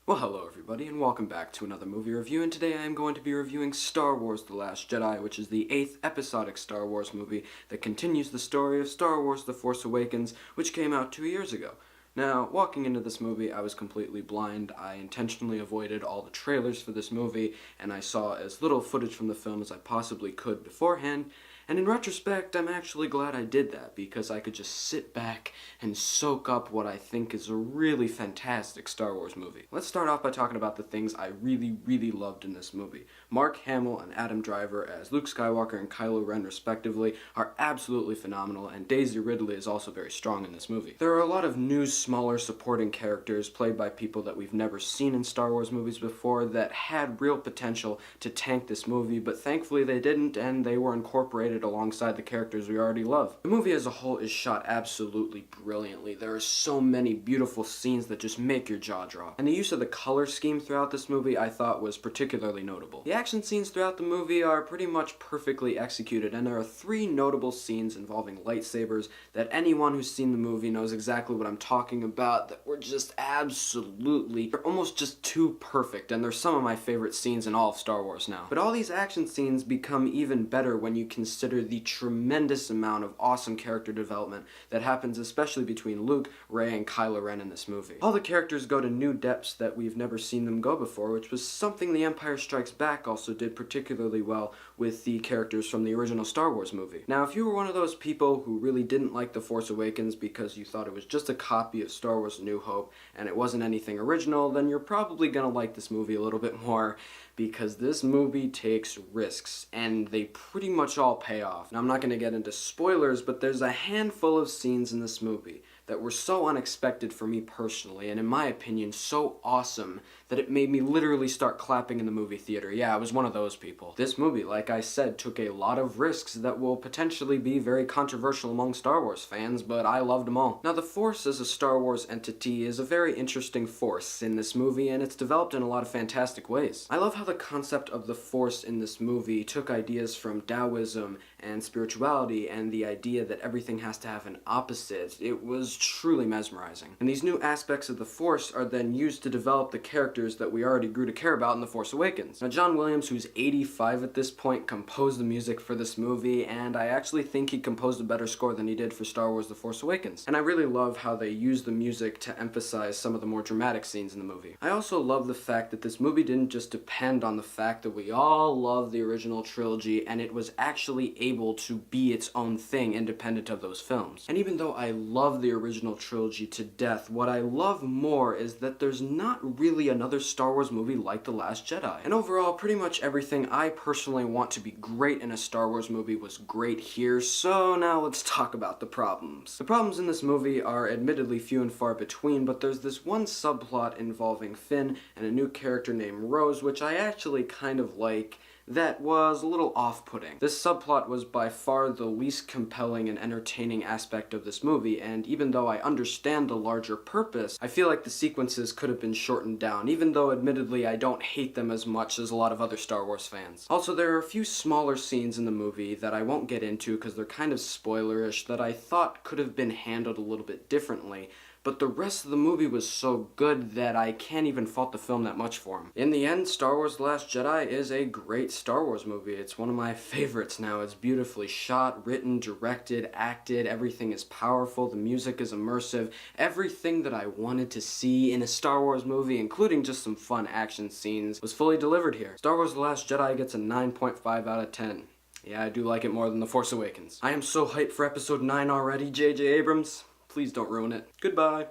Well, hello everybody, and welcome back to another movie review, and today I am going to be reviewing Star Wars The Last Jedi, which is the 8th episodic Star Wars movie that continues the story of Star Wars The Force Awakens, which came out 2 years ago. Now, walking into this movie, I was completely blind. I intentionally avoided all the trailers for this movie, and I saw as little footage from the film as I possibly could beforehand, and in retrospect, I'm actually glad I did that, because I could just sit back and soak up what I think is a really fantastic Star Wars movie. Let's start off by talking about the things I really loved in this movie. Mark Hamill and Adam Driver as Luke Skywalker and Kylo Ren respectively are absolutely phenomenal, and Daisy Ridley is also very strong in this movie. There are a lot of new, smaller supporting characters played by people that we've never seen in Star Wars movies before that had real potential to tank this movie, but thankfully they didn't, and they were incorporated alongside the characters we already love. The movie as a whole is shot absolutely brilliantly. There are so many beautiful scenes that just make your jaw drop. And the use of the color scheme throughout this movie I thought was particularly notable. The action scenes throughout the movie are pretty much perfectly executed, and there are 3 notable scenes involving lightsabers that anyone who's seen the movie knows exactly what I'm talking about, that were just absolutely, they're almost just too perfect, and they're some of my favorite scenes in all of Star Wars now. But all these action scenes become even better when you consider the tremendous amount of awesome character development that happens especially between Luke, Rey, and Kylo Ren in this movie. All the characters go to new depths that we've never seen them go before, which was something The Empire Strikes Back also did particularly well with the characters from the original Star Wars movie. Now, if you were one of those people who really didn't like The Force Awakens because you thought it was just a copy of Star Wars A New Hope and it wasn't anything original, then you're probably gonna like this movie a little bit more, because this movie takes risks, and they pretty much all pay off. Now, I'm not going to get into spoilers, but there's a handful of scenes in this movie that were so unexpected for me personally, and in my opinion, so awesome that it made me literally start clapping in the movie theater. Yeah, I was one of those people. This movie, like I said, took a lot of risks that will potentially be very controversial among Star Wars fans, but I loved them all. Now, the Force as a Star Wars entity is a very interesting force in this movie, and it's developed in a lot of fantastic ways. I love how the concept of the Force in this movie took ideas from Taoism and spirituality and the idea that everything has to have an opposite. It was truly mesmerizing. And these new aspects of the Force are then used to develop the characters that we already grew to care about in The Force Awakens. Now, John Williams, who's 85 at this point, composed the music for this movie, and I actually think he composed a better score than he did for Star Wars The Force Awakens. And I really love how they use the music to emphasize some of the more dramatic scenes in the movie. I also love the fact that this movie didn't just depend on the fact that we all love the original trilogy, and it was actually able to be its own thing independent of those films. And even though I love the original trilogy to death, what I love more is that there's not really another Star Wars movie like The Last Jedi. And overall, pretty much everything I personally want to be great in a Star Wars movie was great here, so now let's talk about the problems. The problems in this movie are admittedly few and far between, but there's this one subplot involving Finn and a new character named Rose, which I actually kind of like, that was a little off-putting. This subplot was by far the least compelling and entertaining aspect of this movie, and even though I understand the larger purpose, I feel like the sequences could have been shortened down, even though admittedly I don't hate them as much as a lot of other Star Wars fans. Also, there are a few smaller scenes in the movie that I won't get into because they're kind of spoilerish that I thought could have been handled a little bit differently, but the rest of the movie was so good that I can't even fault the film that much for him. In the end, Star Wars The Last Jedi is a great Star Wars movie. It's one of my favorites now. It's beautifully shot, written, directed, acted, everything is powerful, the music is immersive, everything that I wanted to see in a Star Wars movie, including just some fun action scenes, was fully delivered here. Star Wars The Last Jedi gets a 9.5 out of 10. Yeah, I do like it more than The Force Awakens. I am so hyped for Episode 9 already, J.J. Abrams. Please don't ruin it. Goodbye.